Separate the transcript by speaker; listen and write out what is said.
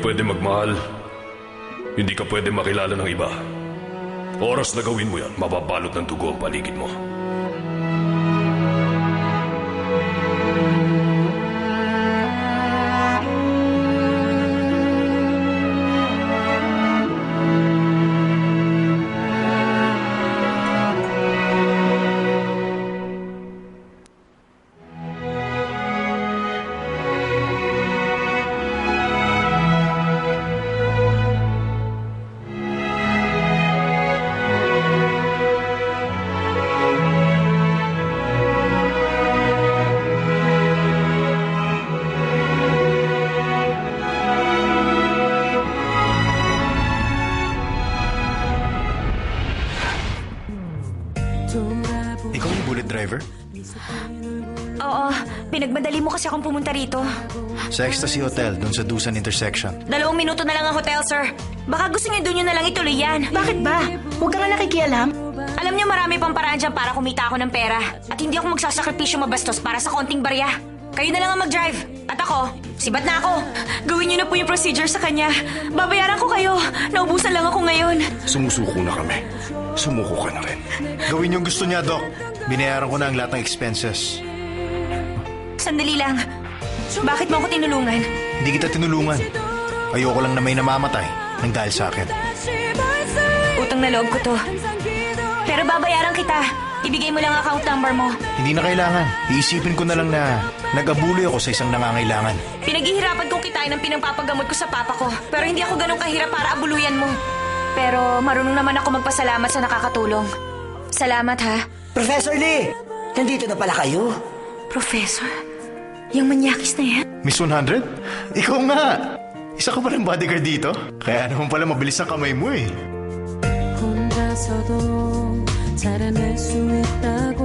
Speaker 1: pwede magmahal, hindi ka pwede makilala ng iba. Oras na gawin mo yan, mababalot ng dugo ang paligid mo.
Speaker 2: Ikaw yung bullet driver?
Speaker 3: Oo, pinagmadali mo kasi akong pumunta rito.
Speaker 2: Sa Ecstasy Hotel, dun sa Dusan Intersection.
Speaker 3: 2 minuto na lang ang hotel, sir. Baka gusto niyo doon nyo na lang ituloy yan.
Speaker 4: Bakit ba? Huwag ka nga nakikialam.
Speaker 3: Alam niyo marami pang paraan dyan para kumita ako ng pera. At hindi ako magsasakripisyo mabastos para sa konting barya. Kayo na lang ang mag-drive. At ako, sibat na ako. Gawin niyo na po yung procedure sa kanya. Babayaran ko kayo. Naubusan lang ako ngayon.
Speaker 2: Sumusuko na kami. Sumuko ka na rin. Gawin yung gusto niya, Doc. Binayaran ko na ang lahat ng expenses.
Speaker 3: Sandali lang. Bakit mo ako tinulungan?
Speaker 2: Hindi kita tinulungan. Ayoko lang na may namamatay nang dahil sa akin.
Speaker 3: Utang na loob ko to. Pero babayaran kita. Ibigay mo lang ang account number mo.
Speaker 2: Hindi na kailangan. Iisipin ko na lang na nag-abuloy ako sa isang nangangailangan.
Speaker 3: Pinaghihirapan kong kitain ang pinangpapagamot ko sa papa ko. Pero hindi ako ganun kahirap para abuluyan mo. Pero marunong naman ako magpasalamat sa nakakatulong. Salamat, ha?
Speaker 5: Professor Lee! Nandito na pala kayo.
Speaker 3: Professor? Yung manyakis na yan?
Speaker 2: Miss 100? Ikaw nga! Isa ka pa ng bodyguard dito? Kaya naman pala mabilis ang kamay mo eh.
Speaker 6: 혼자서도 잘해낼 수 있다고